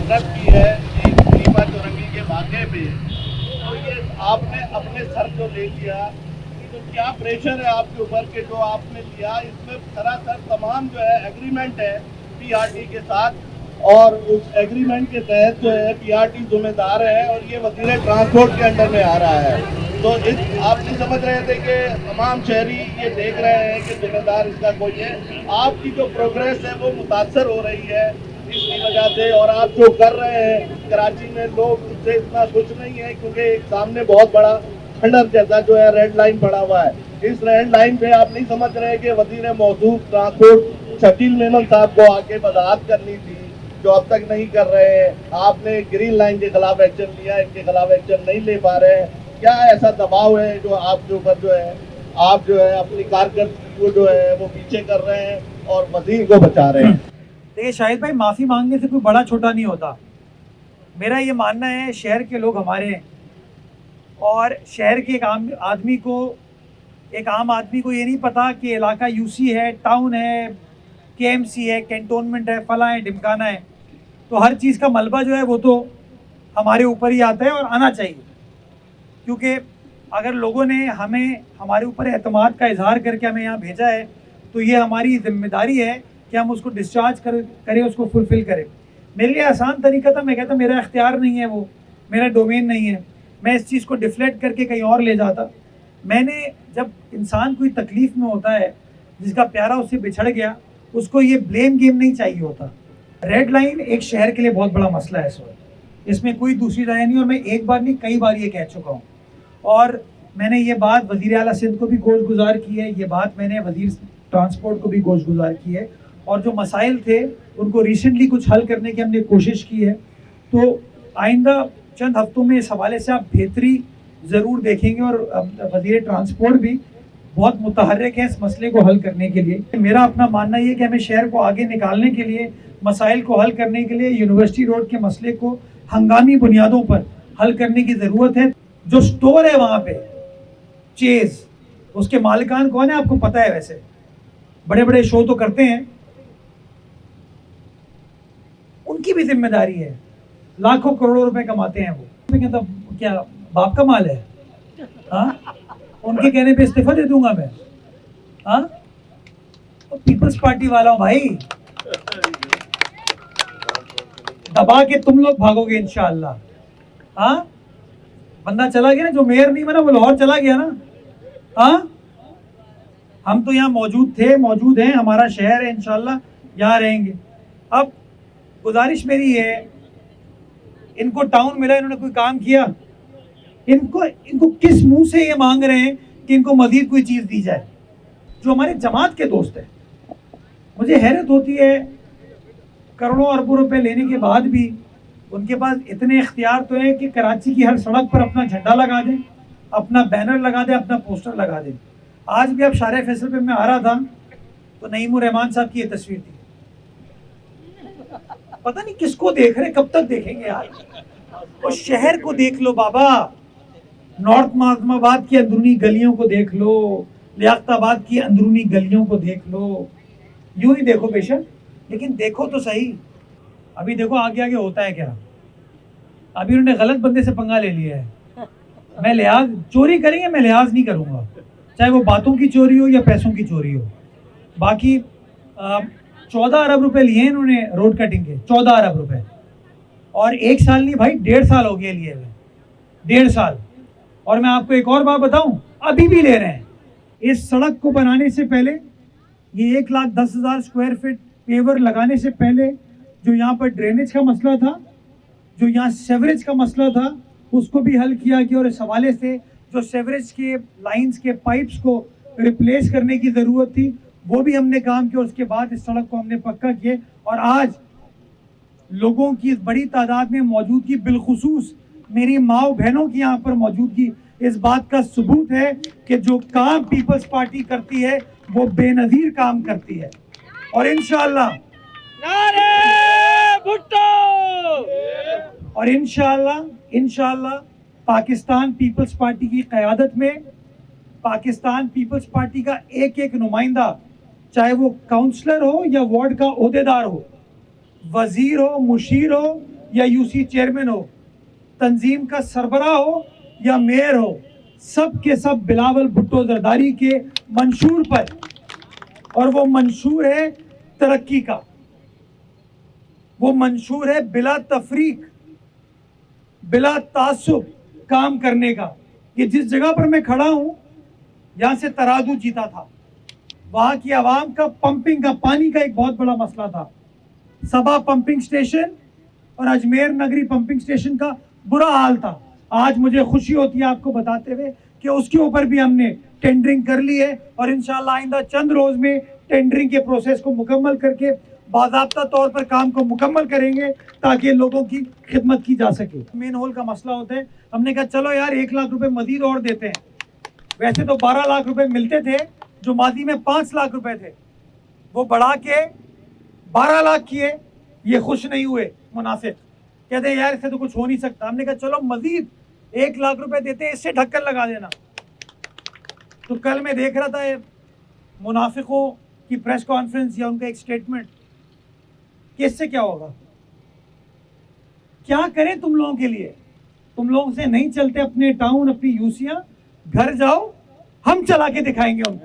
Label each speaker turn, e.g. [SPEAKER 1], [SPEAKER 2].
[SPEAKER 1] मुखातब की है ये नीमा चौरंगी के वाक़े पे, तो ये आपने अपने सर जो ले लिया, तो क्या प्रेशर है आपके ऊपर कि जो आपने लिया इसमें सरासर तमाम जो है एग्रीमेंट है पीआरटी के साथ, और उस एग्रीमेंट के तहत जो है पीआरटी जिम्मेदार है और ये वज़ीर ट्रांसपोर्ट के अंडर में आ रहा है। तो इस आप नहीं समझ रहे थे कि तमाम शहरी ये देख रहे हैं कि जिम्मेदार इसका कोई है, आपकी जो प्रोग्रेस है वो मुतासर हो रही है इसकी वजह से, और आप जो कर रहे हैं कराची में लोग उससे इतना खुश नहीं है क्योंकि एक सामने बहुत बड़ा खंडर जैसा जो है रेड लाइन पड़ा हुआ है। इस रेड लाइन पे आप नहीं समझ रहे कि वज़ीर मौजूद ट्रांसपोर्ट शकील मेमन साहब को आके वजाहत करनी थी जो अब तक नहीं कर रहे हैं। आपने ग्रीन लाइन के खिलाफ एक्शन लिया, इनके खिलाफ एक्शन नहीं ले पा रहे हैं। क्या ऐसा दबाव है जो आपके ऊपर जो है आप जो है अपनी कारकर्दगी को जो है वो पीछे कर रहे हैं और वज़ीर को बचा रहे हैं?
[SPEAKER 2] देखिए शाहिद भाई, माफ़ी मांगने से कोई बड़ा छोटा नहीं होता। मेरा ये मानना है शहर के लोग हमारे हैं और शहर के एक आम आदमी को ये नहीं पता कि इलाका यूसी है, टाउन है, केएमसी है, कैंटोनमेंट है, फला है, ढिमकाना है। तो हर चीज़ का मलबा जो है वो तो हमारे ऊपर ही आता है और आना चाहिए, क्योंकि अगर लोगों ने हमारे ऊपर एतमाद का इजहार करके हमें यहाँ भेजा है तो ये हमारी जिम्मेदारी है कि हम उसको डिस्चार्ज करें, उसको फुलफ़िल करें। मेरे लिए आसान तरीका था, मैं कहता मेरा इख्तियार नहीं है, वो मेरा डोमेन नहीं है, मैं इस चीज़ को डिफ्लेक्ट करके कहीं और ले जाता। मैंने जब इंसान कोई तकलीफ़ में होता है, जिसका प्यारा उससे बिछड़ गया, उसको ये ब्लेम गेम नहीं चाहिए होता। रेड लाइन एक शहर के लिए बहुत बड़ा मसला है इस वक्त, इसमें कोई दूसरी राय नहीं, और मैं एक बार नहीं कई बार ये कह चुका हूँ। और मैंने ये बात वज़ीर आला सिंध को भी गोश गुजार की है, ये बात मैंने वज़ीर ट्रांसपोर्ट को भी गोश गुजार की है, और जो मसाइल थे उनको रिसेंटली कुछ हल करने की हमने कोशिश की है। तो आइंदा चंद हफ्तों में इस हवाले से आप बेहतरी ज़रूर देखेंगे, और वज़ीर ट्रांसपोर्ट भी बहुत मुतहर्रिक है इस मसले को हल करने के लिए। मेरा अपना मानना ये कि हमें शहर को आगे निकालने के लिए, मसाइल को हल करने के लिए यूनिवर्सिटी रोड के मसले को हंगामी बुनियादों पर हल करने की ज़रूरत है। जो स्टोर है वहाँ पे चेज़, उसके मालिकान कौन है आपको पता है? वैसे बड़े बड़े शो तो करते हैं, उनकी भी जिम्मेदारी है, लाखों करोड़ों रुपए कमाते हैं वो। मैं कहता क्या बाप का माल है? हाँ, उनके कहने पे इस्तीफा दे दूंगा मैं? हाँ, तो पीपल्स पार्टी वाला हूं भाई, दबा के तुम लोग भागोगे इंशाअल्लाह। हाँ, बंदा चला गया ना, जो मेयर नहीं बना वो लाहौर चला गया ना। हाँ, हम तो यहाँ मौजूद हैं, हमारा शहर है, इंशाअल्लाह यहाँ रहेंगे। अब गुजारिश मेरी है, इनको टाउन मिला, इन्होंने कोई काम किया? इनको किस मुंह से ये मांग रहे हैं कि इनको मजीद कोई चीज़ दी जाए? जो हमारे जमात के दोस्त हैं, मुझे हैरत होती है, करोड़ों अरबों रुपए लेने के बाद भी उनके पास इतने इख्तियार तो है कि कराची की हर सड़क पर अपना झंडा लगा दें, अपना बैनर लगा दें, अपना पोस्टर लगा दें। आज भी अब शारे फैसल पे मैं आ रहा था तो नईमुर रहमान साहब की ये तस्वीर थी। पता नहीं किसको देख रहे, कब तक देखेंगे यार? तो शहर को देख लो बाबा, नॉर्थ नाज़िमाबाद की अंदरूनी गलियों को देख लो, लियाकताबाद की अंदरूनी गलियों को देख लो। यूं ही देखो बेशक, लेकिन देखो तो सही। अभी देखो आगे आगे होता है क्या। अभी उन्होंने गलत बंदे से पंगा ले लिया है। मैं लिहाज चोरी करेंगे, मैं लिहाज नहीं करूँगा, चाहे वो बातों की चोरी हो या पैसों की चोरी हो। बाकी 14 अरब रुपए लिए इन्होंने रोड कटिंग के, 14 अरब रुपए, और 1 साल नहीं भाई, 1.5 साल हो गया लिए हुए, 1.5 साल। और मैं आपको एक और बात बताऊं, अभी भी ले रहे हैं। इस सड़क को बनाने से पहले, ये 1,10,000 स्क्वायर फीट पेवर लगाने से पहले, जो यहाँ पर ड्रेनेज का मसला था, जो यहाँ सेवरेज का मसला था, उसको भी हल किया गया, और इस हवाले से जो सेवरेज के लाइंस के पाइप्स को रिप्लेस करने की ज़रूरत थी, वो भी हमने काम किया। उसके बाद इस सड़क को हमने पक्का किया, और आज लोगों की बड़ी तादाद में मौजूदगी, बिलखुसूस मेरी माओ बहनों की यहाँ पर मौजूदगी, इस बात का सबूत है कि जो काम पीपल्स पार्टी करती है वो बेनज़ीर काम करती है। और इंशाअल्लाह
[SPEAKER 3] नारे भुट्टो,
[SPEAKER 2] और इंशाअल्लाह पाकिस्तान पीपल्स पार्टी की क़यादत में, पाकिस्तान पीपल्स पार्टी का एक एक नुमाइंदा, चाहे वो काउंसलर हो या वार्ड का ओहदेदार हो, वजीर हो, मुशीर हो, یا यूसी चेयरमैन हो, तंजीम का सरबराह हो या मेयर हो, सब के सब बिलावल भुट्टो जरदारी के मंशूर पर, और वो मंशूर है तरक्की का, वो मंशूर है बिला तफरीक, बिला तासुब काम करने का। कि जिस जगह पर मैं खड़ा हूँ, यहाँ से तराजू जीता था, वहाँ की आवाम का पंपिंग का पानी का एक बहुत बड़ा मसला था। सबा पंपिंग स्टेशन और अजमेर नगरी पंपिंग स्टेशन का बुरा हाल था। आज मुझे खुशी होती है आपको बताते हुए कि उसके ऊपर भी हमने टेंडरिंग कर ली है, और इंशाल्लाह आइंदा चंद रोज में टेंडरिंग के प्रोसेस को मुकम्मल करके बाज़ाब्ता तौर पर काम को मुकम्मल करेंगे ताकि लोगों की खिदमत की जा सके। मेन होल का मसला होता है, हमने कहा चलो यार 1 लाख रुपए मजीद और देते हैं। वैसे तो 12 लाख रुपए मिलते थे, जो माजी में 5 लाख रुपए थे, वो बढ़ा के 12 लाख किए। ये खुश नहीं हुए मुनाफिक, कहते हैं यार इससे तो कुछ हो नहीं सकता। हमने कहा चलो मजीद 1 लाख रुपए देते हैं, इससे ढक्कन लगा देना। तो कल मैं देख रहा था मुनाफिकों की प्रेस कॉन्फ्रेंस या उनका एक स्टेटमेंट कि इससे क्या होगा, क्या करें तुम लोगों के लिए, तुम लोगों से नहीं चलते अपने टाउन, अपनी यूसियां, घर जाओ, हम चला के दिखाएंगे उनको।